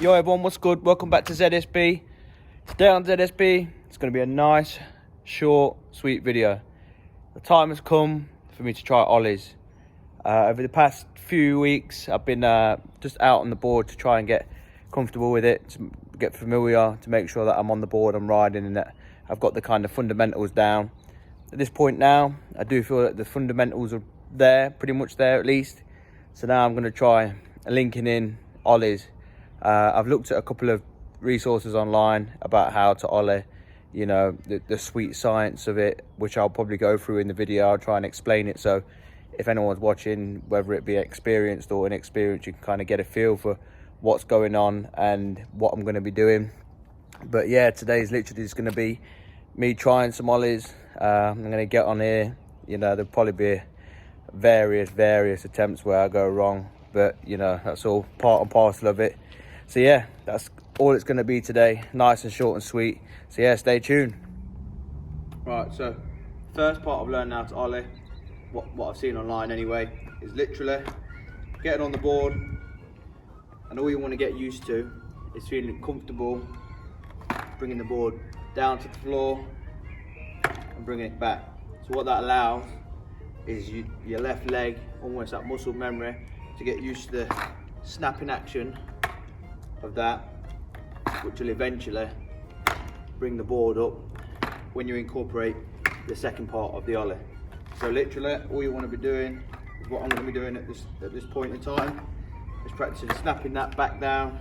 Yo everyone, what's good? Welcome back to Zedd SB. Today on Zedd SB, it's going to be a nice, short, sweet video. The time has come for me to try Ollies. Over the past few weeks, I've been just out on the board to try and get comfortable with it, to get familiar, to make sure that I'm on the board, I'm riding, and that I've got the kind of fundamentals down. At this point now, I do feel that the fundamentals are there, pretty much there at least. So now I'm going to try linking in Ollies. I've looked at a couple of resources online about how to Ollie, you know, the sweet science of it, which I'll probably go through in the video. I'll try and explain it, so if anyone's watching, whether it be experienced or inexperienced, you can kind of get a feel for what's going on and what I'm going to be doing. But yeah, today's literally just going to be me trying some Ollies. I'm going to get on here, you know, there'll probably be various attempts where I go wrong, but you know, that's all part and parcel of it. So yeah, that's all it's going to be today. Nice and short and sweet. So yeah, stay tuned. Right, so first part I've learned now to Ollie, what I've seen online anyway, is literally getting on the board, and all you want to get used to is feeling comfortable bringing the board down to the floor and bringing it back. So what that allows is your left leg, almost that muscle memory, to get used to the snapping action of that, which will eventually bring the board up when you incorporate the second part of the Ollie. So literally all you want to be doing is what I'm going to be doing at this point in time, is practicing snapping that back down,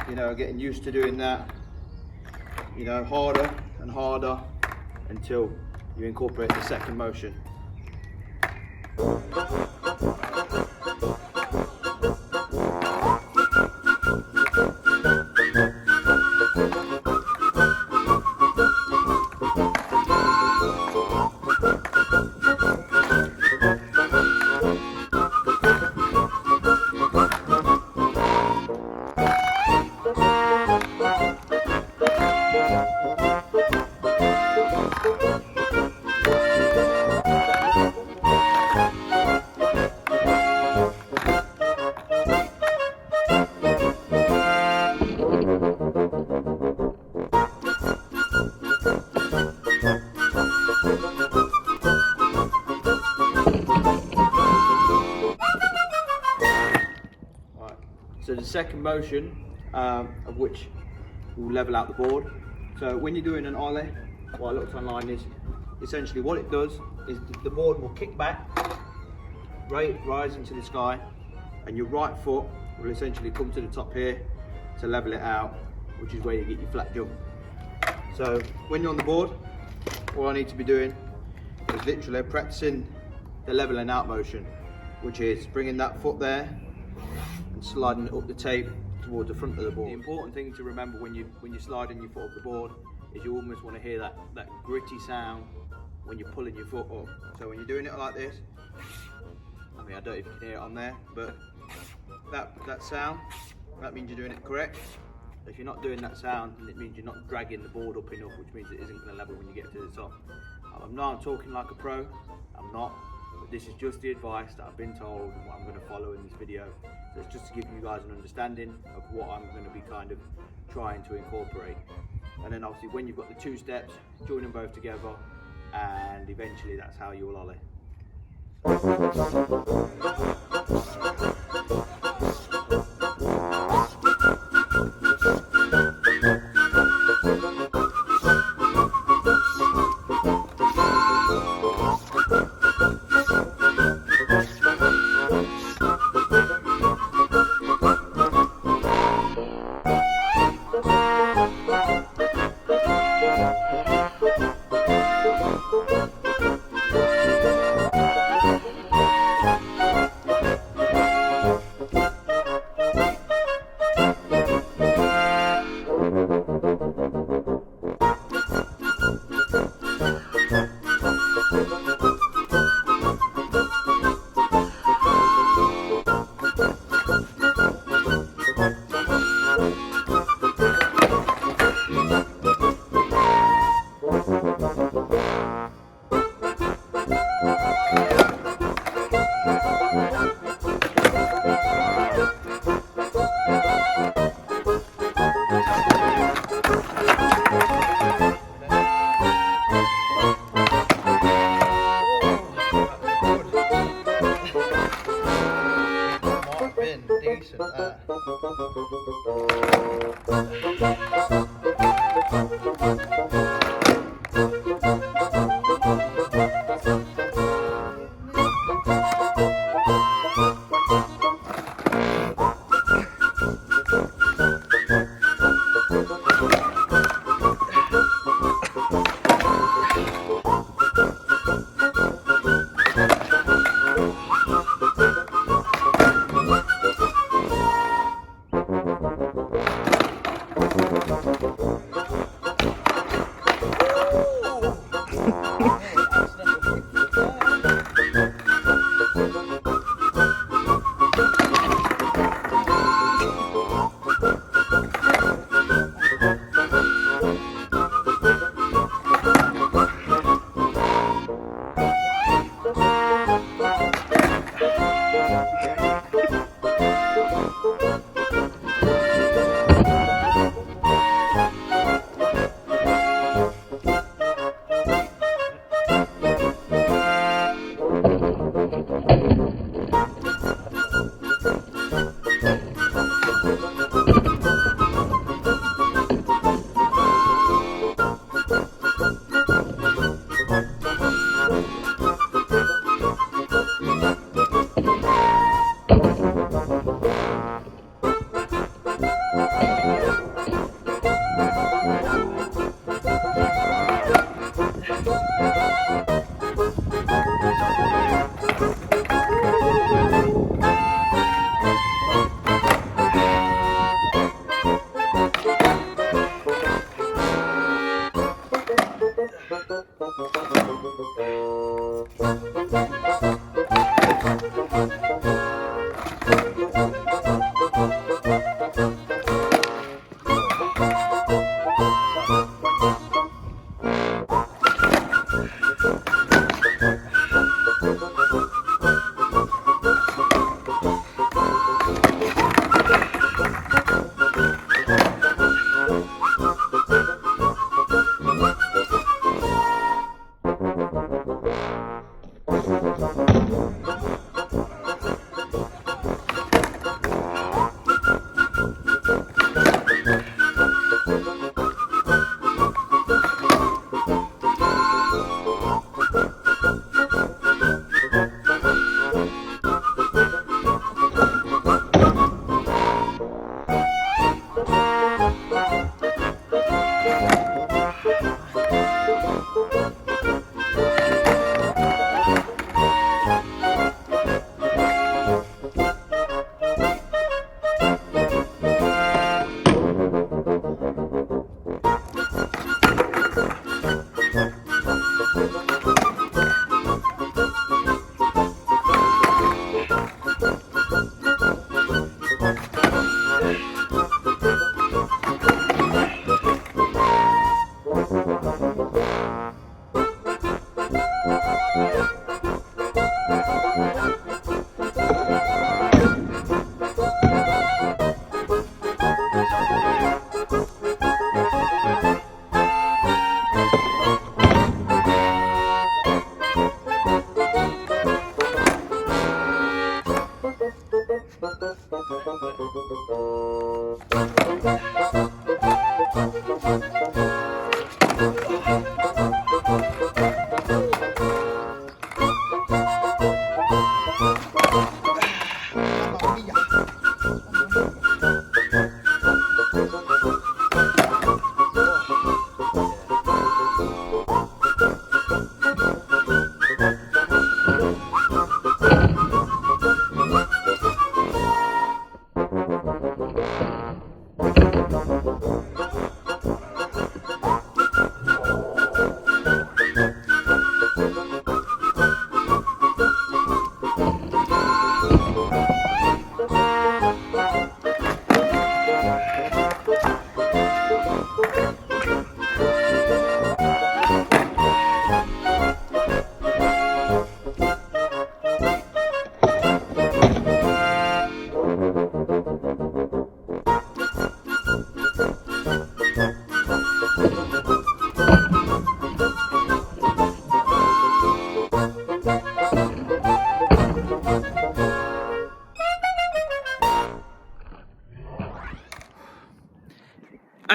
you know, getting used to doing that, you know, harder and harder until you incorporate the second motion. So the second motion, of which will level out the board. So when you're doing an Ollie, what I looked online is essentially what it does is the board will kick back, rise into the sky, and your right foot will essentially come to the top here to level it out, which is where you get your flat jump. So when you're on the board, all I need to be doing is literally practicing the leveling out motion, which is bringing that foot there and sliding it up the tape towards the front of the board. The important thing to remember when you're sliding your foot up the board is you almost want to hear that gritty sound when you're pulling your foot up. So when you're doing it like this, I mean, I don't know if you can hear it on there, but that sound, that means you're doing it correct. If you're not doing that sound, then it means you're not dragging the board up enough, which means it isn't going to level when you get to the top. I'm talking like a pro, I'm not. But this is just the advice that I've been told and what I'm going to follow in this video. So it's just to give you guys an understanding of what I'm going to be kind of trying to incorporate. And then obviously when you've got the two steps, join them both together, and eventually that's how you will Ollie.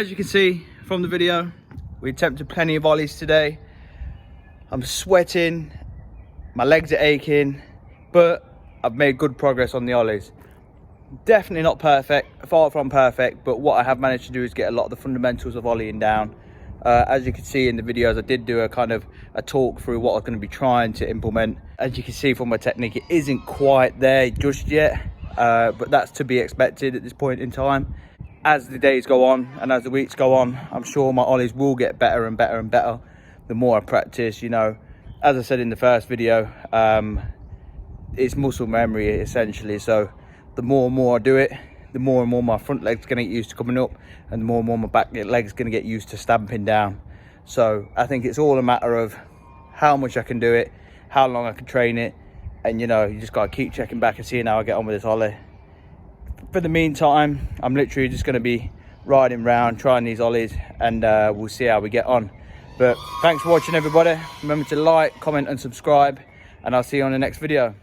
as you can see from the video, we attempted plenty of ollies today. I'm sweating, my legs are aching, but I've made good progress on the ollies. Definitely not perfect, far from perfect, but what I have managed to do is get a lot of the fundamentals of ollieing down. As you can see in the videos, I did do a kind of a talk through what I'm going to be trying to implement. As you can see from my technique, it isn't quite there just yet, but that's to be expected at this point in time. As the days go on and as the weeks go on, I'm sure my ollies will get better and better and better the more I practice. You know, as I said in the first video, it's muscle memory essentially. So the more and more I do it, the more and more my front leg's going to get used to coming up, and the more and more my back leg's going to get used to stamping down. So I think it's all a matter of how much I can do it, how long I can train it, and you know, you just got to keep checking back and seeing how I get on with this ollie. For the meantime, I'm literally just going to be riding around trying these ollies, and we'll see how we get on. But thanks for watching, everybody. Remember to like, comment and subscribe, and I'll see you on the next video.